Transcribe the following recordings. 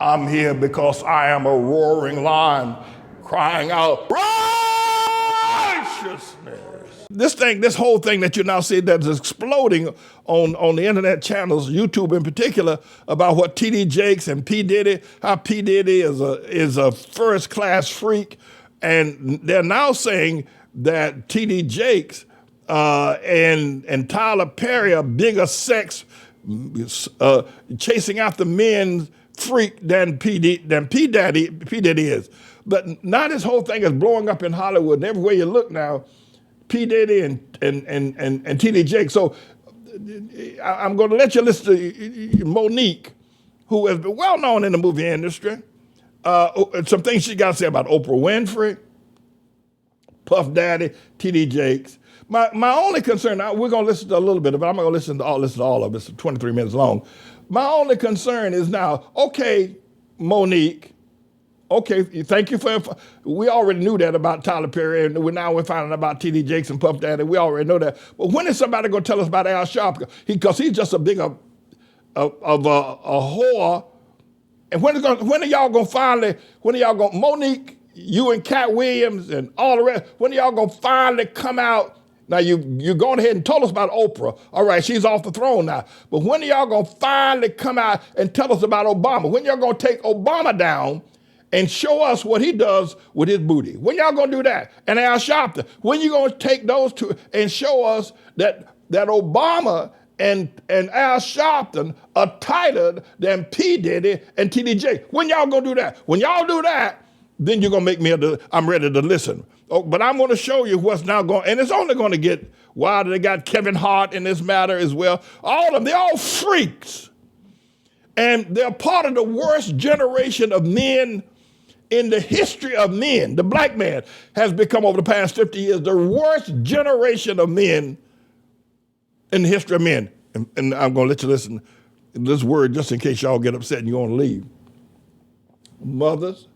I'm here because I am a roaring lion crying out righteousness. This whole thing that you now see that's exploding on the internet channels, YouTube in particular, about what T.D. Jakes and P. Diddy, how P. Diddy is a first-class freak. And they're now saying that T.D. Jakes and Tyler Perry are bigger sex, chasing after men freak than P. Diddy is. But now this whole thing is blowing up in Hollywood, and everywhere you look now, P. Diddy and T.D. Jakes. So I'm going to let you listen to Monique, who has been well known in the movie industry. Some things she got to say about Oprah Winfrey, Puff Daddy, T.D. Jakes. My only concern, now we're going to listen to a little bit of it. I'm not going to listen to all of it. It's 23 minutes long. My only concern is now, okay, Monique, okay, thank you for, we already knew that about Tyler Perry, and we're finding out about T.D. Jakes and Puff Daddy. We already know that. But when is somebody going to tell us about Al Sharpton? Because he's just a big of a whore. And when are y'all going to finally, Monique, you and Cat Williams and all the rest, when are y'all going to finally come out? Now, you're going ahead and told us about Oprah. All right, she's off the throne now. But when are y'all going to finally come out and tell us about Obama? When y'all going to take Obama down and show us what he does with his booty? When y'all going to do that? And Al Sharpton, when you going to take those two and show us that Obama and Al Sharpton are tighter than P. Diddy and T.D. Jakes? When y'all going to do that? When y'all do that, then you're going to make me, I'm ready to listen. Oh, but I'm going to show you what's now going, and it's only going to get wilder. They got Kevin Hart in this matter as well. All of them, they're all freaks. And they're part of the worst generation of men in the history of men. The black man has become, over the past 50 years, the worst generation of men in the history of men. And I'm going to let you listen to this word just in case y'all get upset and you want to leave. Mothers,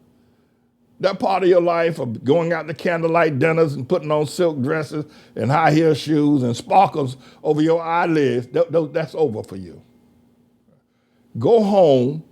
that part of your life of going out to candlelight dinners and putting on silk dresses and high heel shoes and sparkles over your eyelids, that's over for you. Go home,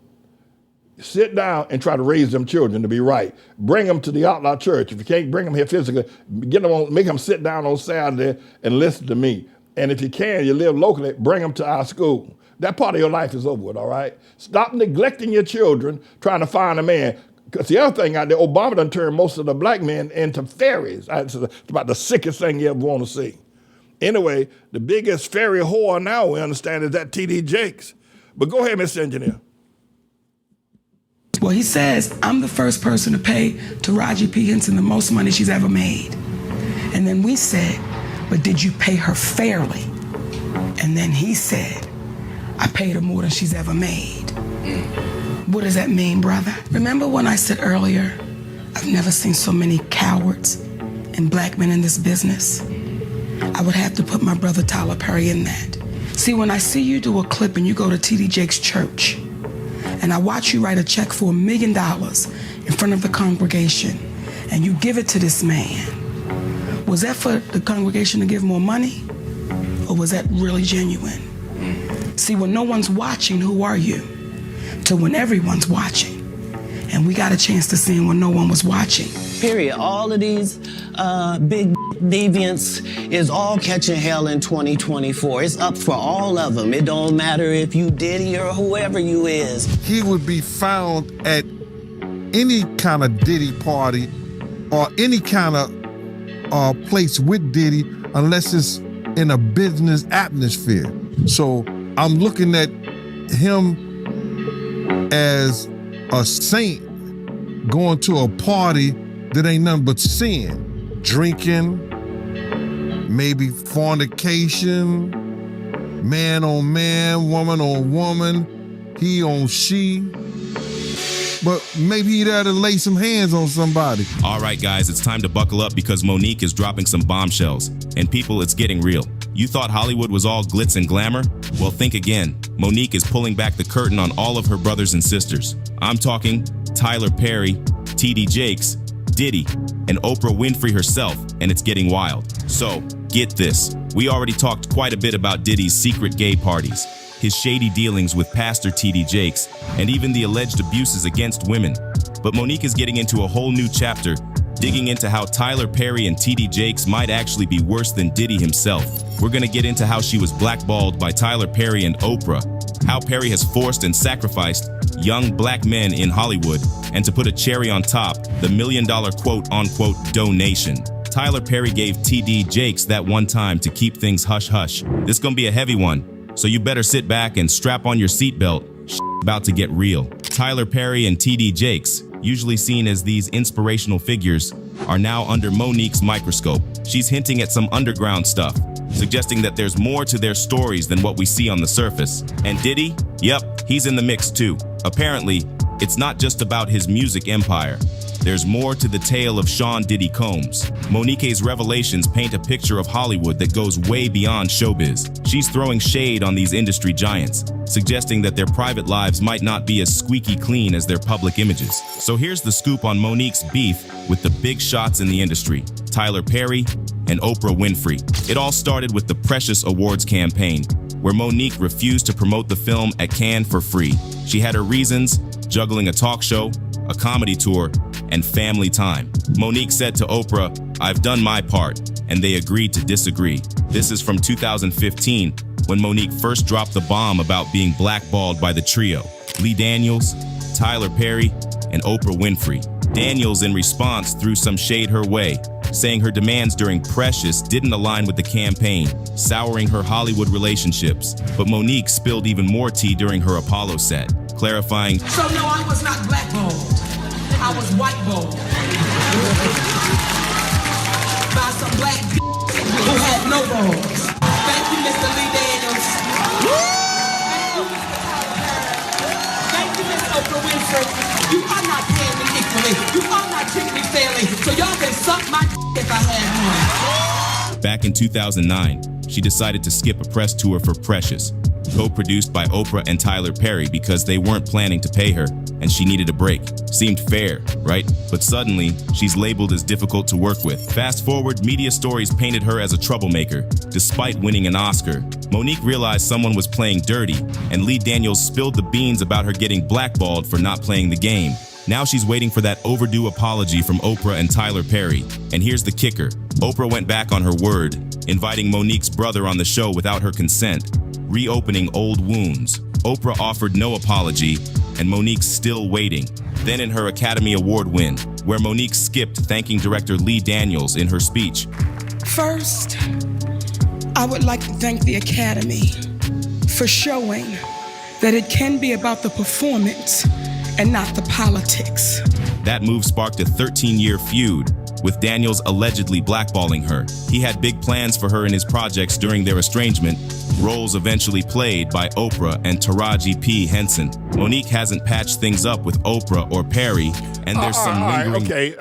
sit down, and try to raise them children to be right. Bring them to the ATLAH Church. If you can't bring them here physically, make them sit down on Saturday and listen to me. And if you can, you live locally, bring them to our school. That part of your life is over with, all right? Stop neglecting your children trying to find a man. Because the other thing out there, Obama done turned most of the black men into fairies. It's about the sickest thing you ever want to see. Anyway, the biggest fairy whore now, we understand, is that T.D. Jakes. But go ahead, Mr. Engineer. Well, he says, I'm the first person to pay Taraji P. Henson the most money she's ever made. And then we said, but did you pay her fairly? And then he said, I paid her more than she's ever made. What does that mean, brother? Remember when I said earlier, I've never seen so many cowards and black men in this business? I would have to put my brother Tyler Perry in that. See, when I see you do a clip and you go to T.D. Jakes' church, and I watch you write a check for $1 million in front of the congregation, and you give it to this man, was that for the congregation to give more money? Or was that really genuine? See, when no one's watching, who are you? To when everyone's watching. And we got a chance to see him when no one was watching. Period. All of these big deviants is all catching hell in 2024. It's up for all of them. It don't matter if you Diddy or whoever you is. He would be found at any kind of Diddy party or any kind of place with Diddy unless it's in a business atmosphere. So I'm looking at him as a saint going to a party that ain't nothing but sin. Drinking, maybe fornication, man on man, woman on woman, he on she. But maybe he'd have to lay some hands on somebody. All right, guys, it's time to buckle up because Monique is dropping some bombshells. And people, it's getting real. You thought Hollywood was all glitz and glamour? Well, think again. Monique is pulling back the curtain on all of her brothers and sisters. I'm talking Tyler Perry, T.D. Jakes, Diddy, and Oprah Winfrey herself, and it's getting wild. So, get this. We already talked quite a bit about Diddy's secret gay parties. his shady dealings with Pastor T.D. Jakes, and even the alleged abuses against women. But Monique is getting into a whole new chapter, digging into how Tyler Perry and T.D. Jakes might actually be worse than Diddy himself. We're gonna get into how she was blackballed by Tyler Perry and Oprah, how Perry has forced and sacrificed young black men in Hollywood, and to put a cherry on top, the $1 million quote-unquote donation. Tyler Perry gave T.D. Jakes that one time to keep things hush-hush. This gonna be a heavy one, so you better sit back and strap on your seatbelt. About to get real. Tyler Perry and T.D. Jakes, usually seen as these inspirational figures, are now under Monique's microscope. She's hinting at some underground stuff, suggesting that there's more to their stories than what we see on the surface. And Diddy? Yep, he's in the mix too. Apparently, it's not just about his music empire. There's more to the tale of Sean Diddy Combs. Monique's revelations paint a picture of Hollywood that goes way beyond showbiz. She's throwing shade on these industry giants, suggesting that their private lives might not be as squeaky clean as their public images. So here's the scoop on Monique's beef with the big shots in the industry, Tyler Perry and Oprah Winfrey. It all started with the Precious Awards campaign, where Monique refused to promote the film at Cannes for free. She had her reasons, juggling a talk show, a comedy tour, and family time. Monique said to Oprah, "I've done my part," and they agreed to disagree. This is from 2015, when Monique first dropped the bomb about being blackballed by the trio, Lee Daniels, Tyler Perry, and Oprah Winfrey. Daniels, in response, threw some shade her way, saying her demands during Precious didn't align with the campaign, souring her Hollywood relationships. But Monique spilled even more tea during her Apollo set, clarifying, So no, I was not blackballed. I was whiteballed. By some black who had no balls. Thank you, Mr. Lee Daniels. Thank you, Mr. Tyler Perry. Thank you, Miss Oprah Winfrey. You are not paying me equally. You are not treating me fairly. So y'all can suck my if I had one. Back in 2009, she decided to skip a press tour for Precious, co-produced by Oprah and Tyler Perry, because they weren't planning to pay her and she needed a break. Seemed fair, right? But suddenly, she's labeled as difficult to work with. Fast forward, media stories painted her as a troublemaker, despite winning an Oscar. Monique realized someone was playing dirty, and Lee Daniels spilled the beans about her getting blackballed for not playing the game. Now she's waiting for that overdue apology from Oprah and Tyler Perry. And here's the kicker. Oprah went back on her word, inviting Monique's brother on the show without her consent, reopening old wounds. Oprah offered no apology, and Monique's still waiting. Then in her Academy Award win, where Monique skipped thanking director Lee Daniels in her speech. First, I would like to thank the Academy for showing that it can be about the performance and not the politics. That move sparked a 13-year feud, with Daniels allegedly blackballing her. He had big plans for her in his projects during their estrangement, roles eventually played by Oprah and Taraji P. Henson. Monique hasn't patched things up with Oprah or Perry, and there's some lingering... Okay,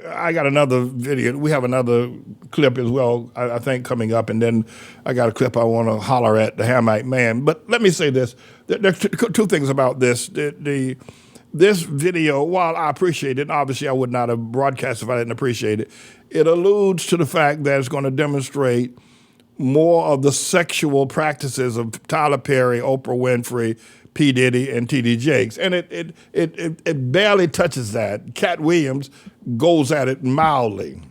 I got another video. We have another clip as well, I think, coming up, and then I got a clip I want to holler at the Hamite man. But let me say this. There's two things about this. This video, while I appreciate it, obviously I would not have broadcast if I didn't appreciate it, it alludes to the fact that it's going to demonstrate more of the sexual practices of Tyler Perry, Oprah Winfrey, P. Diddy, and T.D. Jakes. And it barely touches that. Cat Williams goes at it mildly.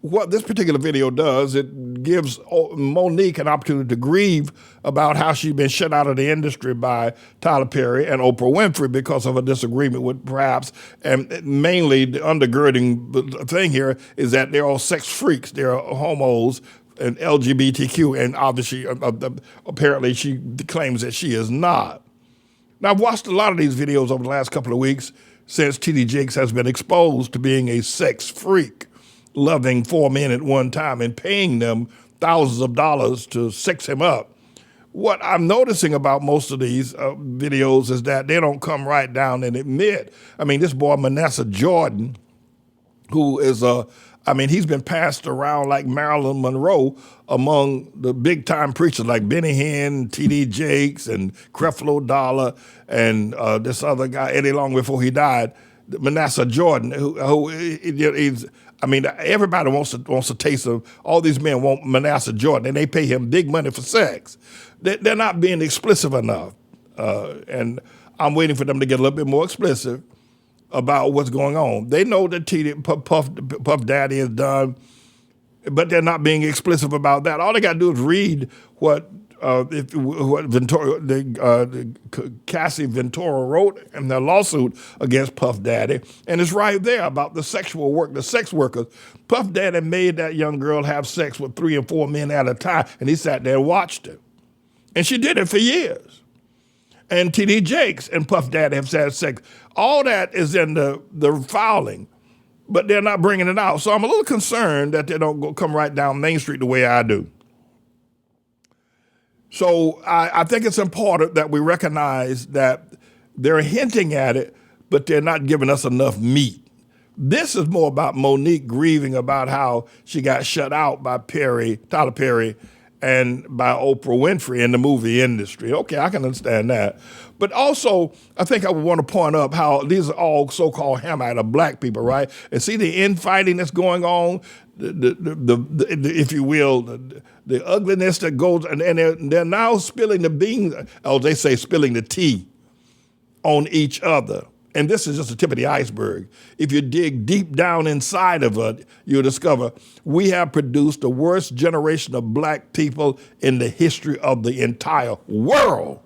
What this particular video does, it gives Monique an opportunity to grieve about how she's been shut out of the industry by Tyler Perry and Oprah Winfrey because of a disagreement with perhaps, and mainly the undergirding thing here is that they're all sex freaks, they're homos and LGBTQ, and obviously, apparently she claims that she is not. Now, I've watched a lot of these videos over the last couple of weeks since T.D. Jakes has been exposed to being a sex freak, loving 4 men at one time and paying them thousands of dollars to sex him up. What I'm noticing about most of these videos is that they don't come right down and admit. I mean, this boy, Manasseh Jordan, who is he's been passed around like Marilyn Monroe among the big time preachers like Benny Hinn, T.D. Jakes, and Creflo Dollar, and this other guy, Eddie Long, before he died. Manasseh Jordan, who is, I mean, everybody wants to taste of, all these men want Manasseh Jordan, and they pay him big money for sex. They're not being explicit enough. And I'm waiting for them to get a little bit more explicit about what's going on. They know that Puff Daddy is done, but they're not being explicit about that. All they got to do is read what Cassie Ventura wrote in their lawsuit against Puff Daddy, and it's right there about the sexual work, the sex workers. Puff Daddy made that young girl have sex with 3 and 4 men at a time, and he sat there and watched her. And she did it for years. And T.D. Jakes and Puff Daddy have had sex. All that is in the filing, but they're not bringing it out. So I'm a little concerned that they don't come right down Main Street the way I do. So I think it's important that we recognize that they're hinting at it, but they're not giving us enough meat. This is more about Monique grieving about how she got shut out by Tyler Perry, and by Oprah Winfrey in the movie industry. Okay, I can understand that. But also, I think I would want to point up how these are all so-called Hamite or black people, right? And see the infighting that's going on, if you will, the ugliness that goes, and they're now spilling the beans, or they say spilling the tea on each other. And this is just the tip of the iceberg. If you dig deep down inside of it, you'll discover we have produced the worst generation of black people in the history of the entire world.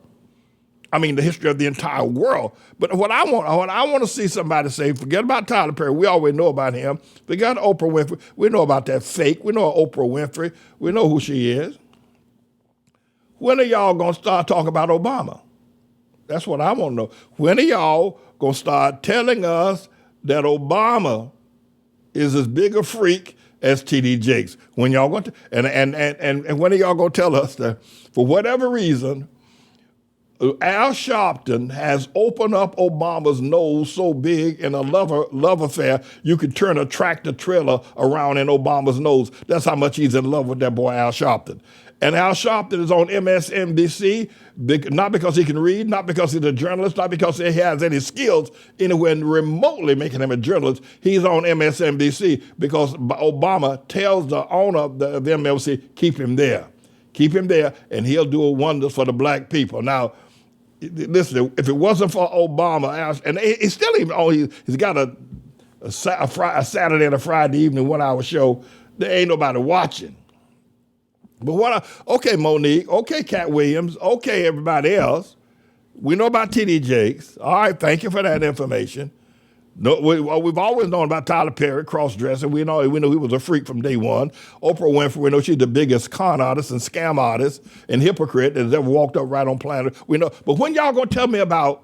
I mean, the history of the entire world. But what I want to see somebody say, forget about Tyler Perry. We already know about him. Forget Oprah Winfrey. We know about that fake. We know Oprah Winfrey. We know who she is. When are y'all going to start talking about Obama? That's what I want to know. When are y'all going to start telling us that Obama is as big a freak as T.D. Jakes? When y'all going to, and when are y'all going to tell us that for whatever reason, Al Sharpton has opened up Obama's nose so big in a love affair, you could turn a tractor trailer around in Obama's nose. That's how much he's in love with that boy Al Sharpton. And Al Sharpton is on MSNBC, not because he can read, not because he's a journalist, not because he has any skills anywhere remotely making him a journalist. He's on MSNBC because Obama tells the owner of the MSNBC, keep him there. Keep him there, and he'll do wonders for the black people. Now, listen, if it wasn't for Obama, and he's still even on, he's got a Saturday and a Friday evening 1 hour show, there ain't nobody watching. But okay, Monique, okay, Cat Williams, okay, everybody else, we know about T.D. Jakes. All right, thank you for that information. No, we've always known about Tyler Perry, cross-dressing. We know he was a freak from day one. Oprah Winfrey, we know she's the biggest con artist and scam artist and hypocrite that has ever walked up right on planet. We know. But when y'all gonna tell me about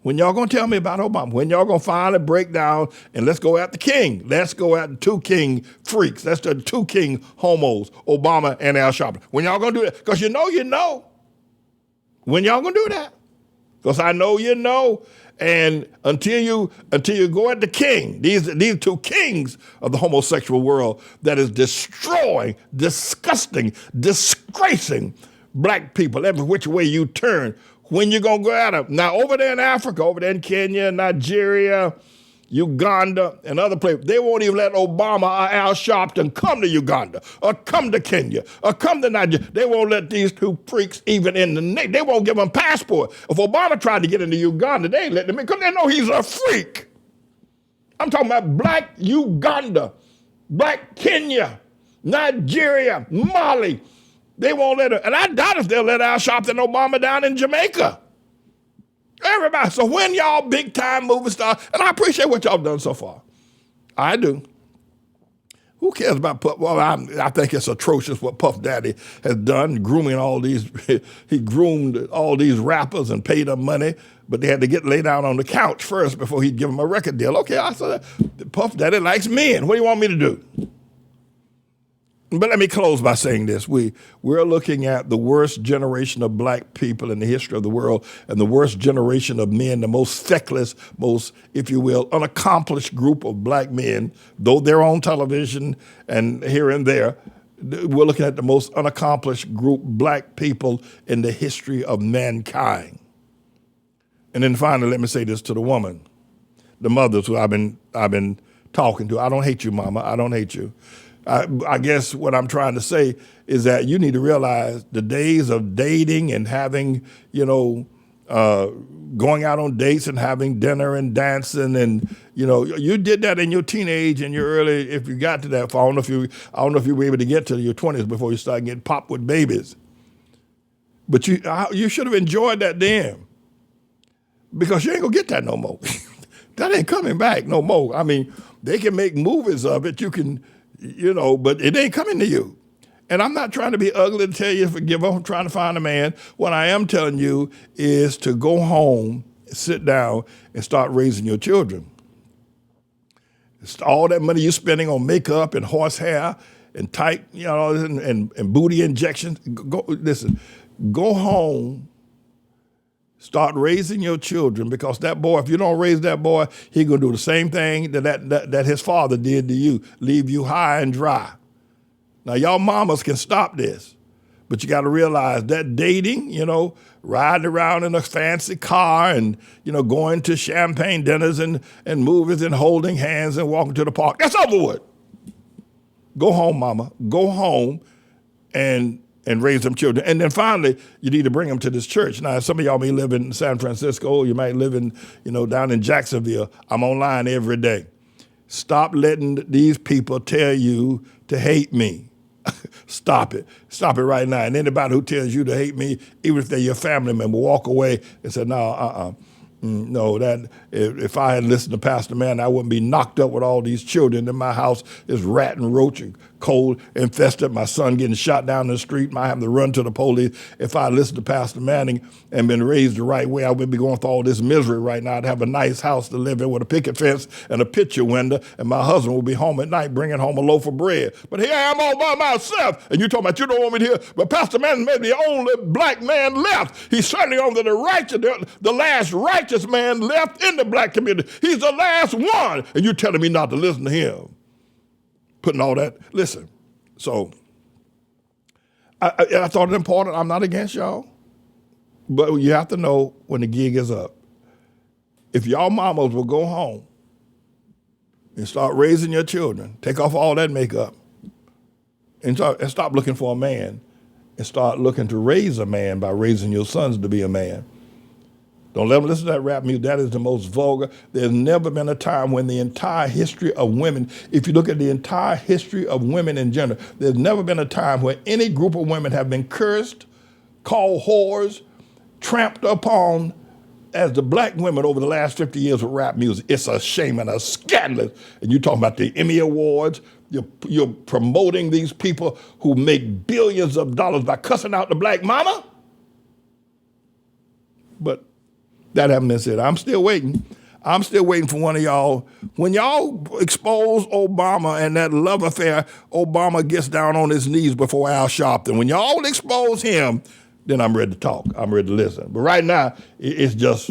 Obama? When y'all gonna finally break down and let's go at the king? Let's go at the two king freaks. That's the two king homos, Obama and Al Sharpton. When y'all gonna do that? Because you know. When y'all gonna do that? Because I know you know. And until you go at the king, these two kings of the homosexual world that is destroying, disgusting, disgracing black people every which way you turn, when you gonna go at them? Now over there in Africa, over there in Kenya, Nigeria, Uganda, and other places, they won't even let Obama or Al Sharpton come to Uganda or come to Kenya or come to Nigeria. They won't let these two freaks even in the nation. They won't give them passport. If Obama tried to get into Uganda, they ain't let them in because they know he's a freak. I'm talking about black Uganda, black Kenya, Nigeria, Mali. They won't let her. And I doubt if they'll let Al Sharpton and Obama down in Jamaica. Everybody. So when y'all big time movie stars, and I appreciate what y'all done so far. I do. Who cares about Puff? Well, I think it's atrocious what Puff Daddy has done, grooming all these. He groomed all these rappers and paid them money, but they had to lay down on the couch first before he'd give them a record deal. Okay, I said, Puff Daddy likes men. What do you want me to do? But let me close by saying this. We're looking at the worst generation of black people in the history of the world and the worst generation of men, the most feckless, most, if you will, unaccomplished group of black men, though they're on television and here and there. We're looking at the most unaccomplished group black people in the history of mankind. And then finally, let me say this to the woman. the mothers who I've been talking to. I don't hate you, mama. I don't hate you. I guess what I'm trying to say is that you need to realize the days of dating and having, going out on dates and having dinner and dancing and, you did that in your teenage and your early, if you got to that, I don't know if you were able to get to your 20s before you started getting popped with babies. But you should have enjoyed that then, because you ain't gonna get that no more. That ain't coming back no more. I mean, they can make movies of it. You can, but it ain't coming to you. And I'm not trying to be ugly to tell you to forgive them, I'm trying to find a man. What I am telling you is to go home, sit down, and start raising your children. It's all that money you're spending on makeup and horsehair and tight, and booty injections. Go home, start raising your children, because that boy, if you don't raise that boy, he's gonna do the same thing that his father did to you, leave you high and dry. Now, y'all mamas can stop this, but you got to realize that dating, riding around in a fancy car and, going to champagne dinners and movies and holding hands and walking to the park, that's over with. Go home, mama. Go home and raise them children. And then finally, you need to bring them to this church. Now, some of y'all may live in San Francisco. You might live in, down in Jacksonville. I'm online every day. Stop letting these people tell you to hate me. Stop it. Stop it right now. And anybody who tells you to hate me, even if they're your family member, walk away and say, no, no, that if I had listened to Pastor Man, I wouldn't be knocked up with all these children in my house. There's rat and roach and cold infested. My son getting shot down the street. I having to run to the police. If I listened to Pastor Manning and been raised the right way, I wouldn't be going through all this misery right now. I'd have a nice house to live in with a picket fence and a picture window, and my husband would be home at night bringing home a loaf of bread. But here I am all by myself, and you're talking about you don't want me to hear. But Pastor Manning may be the only black man left. He's certainly on the righteous, the last righteous man left in the black community. He's the last one, and you're telling me not to listen to him. Putting all that, listen. So I thought it important. I'm not against y'all, but you have to know when the gig is up. If y'all mamas will go home and start raising your children, take off all that makeup, and stop looking for a man, and start looking to raise a man by raising your sons to be a man. Don't let them listen to that rap music. That is the most vulgar. There's never been a time when the entire history of women, if you look at the entire history of women in general, there's never been a time where any group of women have been cursed, called whores, trampled upon as the black women over the last 50 years with rap music. It's a shame and a scandal. And you're talking about the Emmy Awards. You're promoting these people who make billions of dollars by cussing out the black mama. But that hasn't been said. I'm still waiting. I'm still waiting for one of y'all. When y'all expose Obama and that love affair, Obama gets down on his knees before Al Sharpton. When y'all expose him, then I'm ready to talk. I'm ready to listen. But right now, it's just,